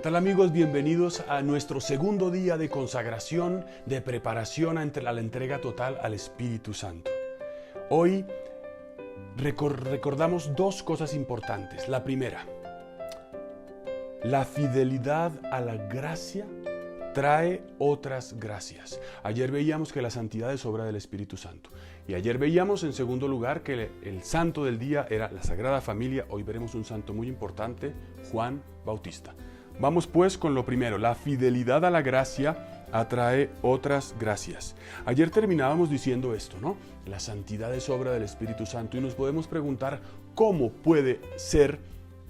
tal amigos? Bienvenidos a nuestro segundo día de consagración, de preparación a la entrega total al Espíritu Santo. Hoy recordamos dos cosas importantes. La primera, la fidelidad a la gracia trae otras gracias. Ayer veíamos que la santidad es obra del Espíritu Santo. Y ayer veíamos en segundo lugar que el santo del día era la Sagrada Familia. Hoy veremos un santo muy importante, Juan Bautista. Vamos pues con lo primero, la fidelidad a la gracia atrae otras gracias. Ayer terminábamos diciendo esto, ¿no? La santidad es obra del Espíritu Santo y nos podemos preguntar cómo puede ser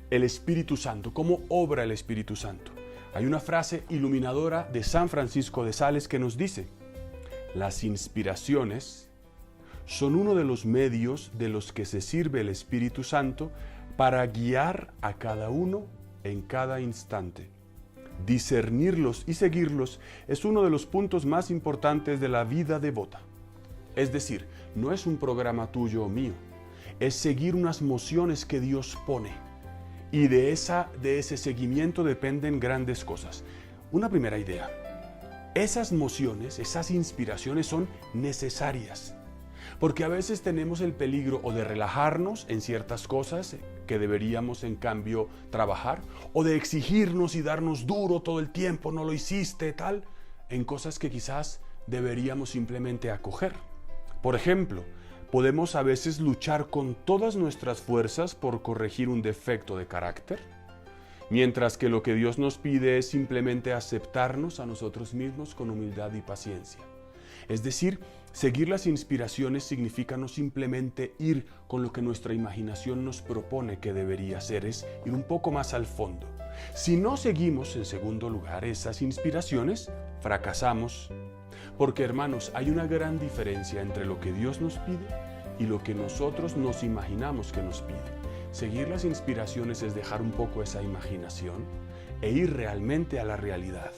el Espíritu Santo, cómo obra el Espíritu Santo. Hay una frase iluminadora de San Francisco de Sales que nos dice: las inspiraciones son uno de los medios de los que se sirve el Espíritu Santo para guiar a cada uno en cada instante. Discernirlos y seguirlos es uno de los puntos más importantes de la vida devota. Es decir, no es un programa tuyo o mío, es seguir unas mociones que Dios pone. Y de ese seguimiento dependen grandes cosas. Una primera idea: esas mociones, esas inspiraciones son necesarias. Porque a veces tenemos el peligro o de relajarnos en ciertas cosas que deberíamos en cambio trabajar, o de exigirnos y darnos duro todo el tiempo, no lo hiciste, tal, en cosas que quizás deberíamos simplemente acoger. Por ejemplo, podemos a veces luchar con todas nuestras fuerzas por corregir un defecto de carácter, mientras que lo que Dios nos pide es simplemente aceptarnos a nosotros mismos con humildad y paciencia. Es decir, seguir las inspiraciones significa no simplemente ir con lo que nuestra imaginación nos propone que debería ser, es ir un poco más al fondo. Si no seguimos, en segundo lugar, esas inspiraciones, fracasamos. Porque, hermanos, hay una gran diferencia entre lo que Dios nos pide y lo que nosotros nos imaginamos que nos pide. Seguir las inspiraciones es dejar un poco esa imaginación e ir realmente a la realidad.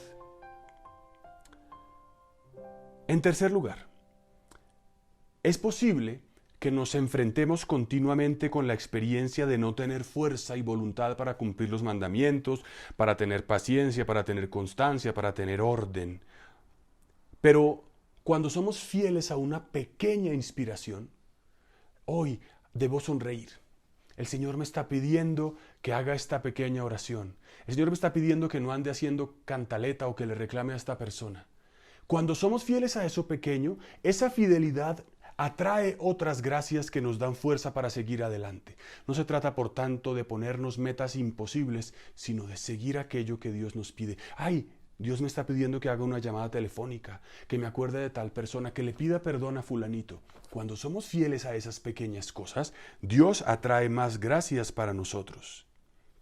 En tercer lugar, es posible que nos enfrentemos continuamente con la experiencia de no tener fuerza y voluntad para cumplir los mandamientos, para tener paciencia, para tener constancia, para tener orden. Pero cuando somos fieles a una pequeña inspiración, hoy debo sonreír. El Señor me está pidiendo que haga esta pequeña oración. El Señor me está pidiendo que no ande haciendo cantaleta o que le reclame a esta persona. Cuando somos fieles a eso pequeño, esa fidelidad atrae otras gracias que nos dan fuerza para seguir adelante. No se trata, por tanto, de ponernos metas imposibles, sino de seguir aquello que Dios nos pide. ¡Ay! Dios me está pidiendo que haga una llamada telefónica, que me acuerde de tal persona, que le pida perdón a fulanito. Cuando somos fieles a esas pequeñas cosas, Dios atrae más gracias para nosotros.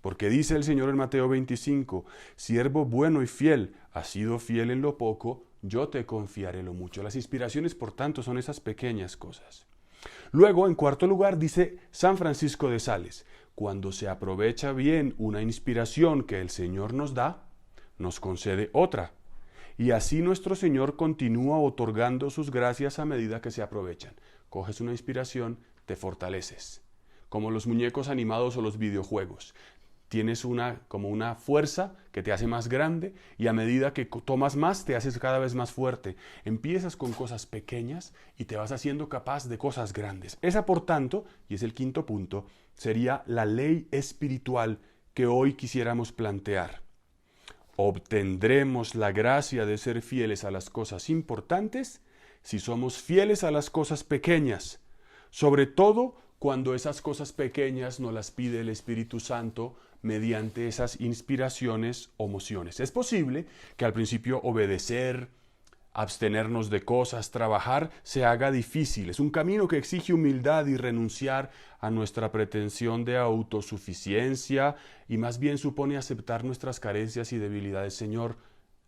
Porque dice el Señor en Mateo 25, siervo bueno y fiel, has sido fiel en lo poco, yo te confiaré lo mucho. Las inspiraciones, por tanto, son esas pequeñas cosas. Luego, en cuarto lugar, dice San Francisco de Sales, cuando se aprovecha bien una inspiración que el Señor nos da, nos concede otra. Y así nuestro Señor continúa otorgando sus gracias a medida que se aprovechan. Coges una inspiración, te fortaleces. Como los muñecos animados o los videojuegos. Tienes como una fuerza que te hace más grande y a medida que tomas más te haces cada vez más fuerte. Empiezas con cosas pequeñas y te vas haciendo capaz de cosas grandes. Esa, por tanto, y es el quinto punto, sería la ley espiritual que hoy quisiéramos plantear. Obtendremos la gracia de ser fieles a las cosas importantes si somos fieles a las cosas pequeñas, sobre todo cuando esas cosas pequeñas nos las pide el Espíritu Santo mediante esas inspiraciones o mociones. Es posible que al principio obedecer, abstenernos de cosas, trabajar, se haga difícil. Es un camino que exige humildad y renunciar a nuestra pretensión de autosuficiencia y más bien supone aceptar nuestras carencias y debilidades. Señor,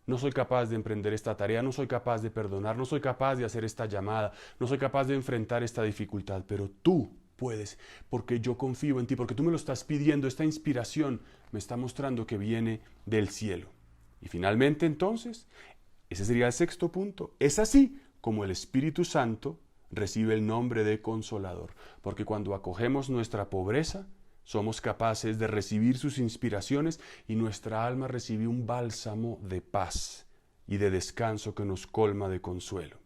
no soy capaz de emprender esta tarea, no soy capaz de perdonar, no soy capaz de hacer esta llamada, no soy capaz de enfrentar esta dificultad, pero tú puedes, porque yo confío en ti, porque tú me lo estás pidiendo. Esta inspiración me está mostrando que viene del cielo. Y finalmente, entonces, ese sería el sexto punto. Es así como el Espíritu Santo recibe el nombre de Consolador, porque cuando acogemos nuestra pobreza, somos capaces de recibir sus inspiraciones y nuestra alma recibe un bálsamo de paz y de descanso que nos colma de consuelo.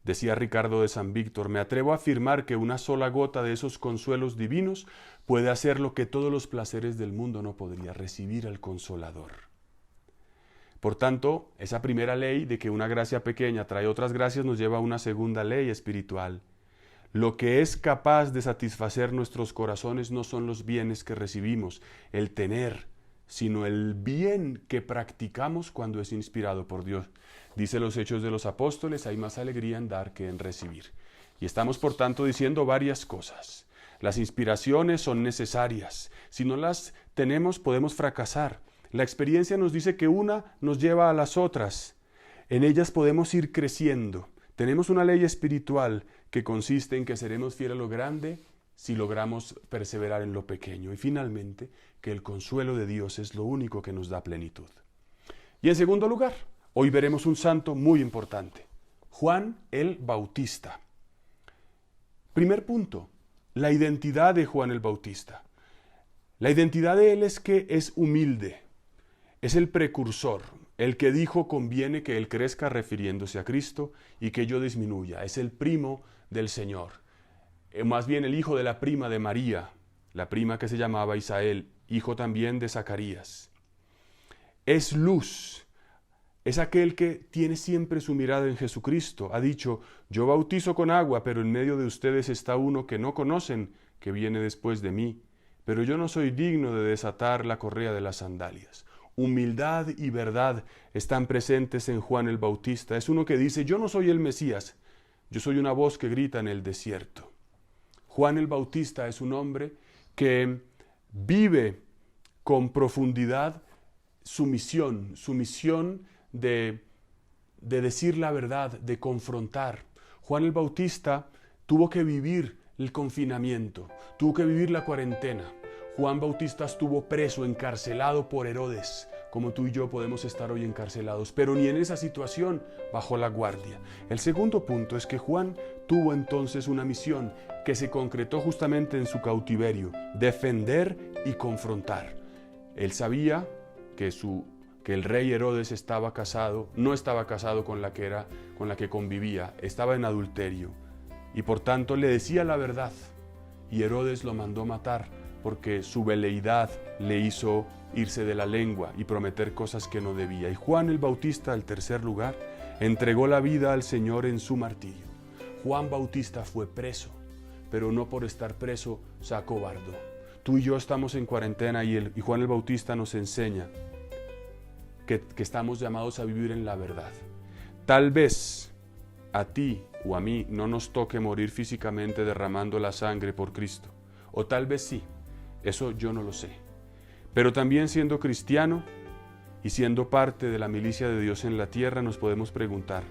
Decía Ricardo de San Víctor, me atrevo a afirmar que una sola gota de esos consuelos divinos puede hacer lo que todos los placeres del mundo no podría, recibir al Consolador. Por tanto, esa primera ley de que una gracia pequeña trae otras gracias nos lleva a una segunda ley espiritual. Lo que es capaz de satisfacer nuestros corazones no son los bienes que recibimos, el tener, sino el bien que practicamos cuando es inspirado por Dios. Dice los Hechos de los Apóstoles, hay más alegría en dar que en recibir. Y estamos por tanto diciendo varias cosas. Las inspiraciones son necesarias. Si no las tenemos, podemos fracasar. La experiencia nos dice que una nos lleva a las otras. En ellas podemos ir creciendo. Tenemos una ley espiritual que consiste en que seremos fieles a lo grande si logramos perseverar en lo pequeño. Y finalmente, que el consuelo de Dios es lo único que nos da plenitud. Y en segundo lugar, hoy veremos un santo muy importante, Juan el Bautista. Primer punto, la identidad de Juan el Bautista. La identidad de él es que es humilde, es el precursor, el que dijo conviene que él crezca refiriéndose a Cristo y que yo disminuya, es el primo del Señor, más bien el hijo de la prima de María, la prima que se llamaba Isael, hijo también de Zacarías. Es luz. Es aquel que tiene siempre su mirada en Jesucristo. Ha dicho, yo bautizo con agua, pero en medio de ustedes está uno que no conocen, que viene después de mí. Pero yo no soy digno de desatar la correa de las sandalias. Humildad y verdad están presentes en Juan el Bautista. Es uno que dice, yo no soy el Mesías, yo soy una voz que grita en el desierto. Juan el Bautista es un hombre que vive con profundidad su misión de decir la verdad, de confrontar. Juan el Bautista tuvo que vivir el confinamiento, tuvo que vivir la cuarentena. Juan Bautista estuvo preso, encarcelado por Herodes, como tú y yo podemos estar hoy encarcelados, pero ni en esa situación bajó la guardia. El segundo punto es que Juan tuvo entonces una misión que se concretó justamente en su cautiverio, defender y confrontar. Él sabía que el rey Herodes estaba casado, no estaba casado con la que convivía, estaba en adulterio, y por tanto le decía la verdad, y Herodes lo mandó matar, porque su veleidad le hizo irse de la lengua y prometer cosas que no debía. Y Juan el Bautista, en tercer lugar, entregó la vida al Señor en su martirio. Juan Bautista fue preso, pero no por estar preso se acobardó. Tú y yo estamos en cuarentena y Juan el Bautista nos enseña que estamos llamados a vivir en la verdad. Tal vez a ti o a mí no nos toque morir físicamente derramando la sangre por Cristo, o tal vez sí, eso yo no lo sé. Pero también siendo cristiano y siendo parte de la milicia de Dios en la tierra, nos podemos preguntar,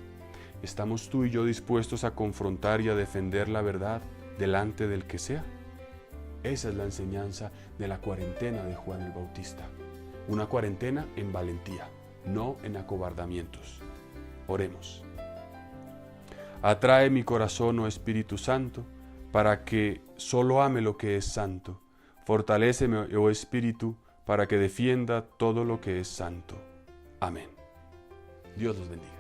¿estamos tú y yo dispuestos a confrontar y a defender la verdad delante del que sea? Esa es la enseñanza de la cuarentena de Juan el Bautista. Una cuarentena en valentía, no en acobardamientos. Oremos. Atrae mi corazón, oh Espíritu Santo, para que solo ame lo que es santo. Fortaléceme, oh Espíritu, para que defienda todo lo que es santo. Amén. Dios los bendiga.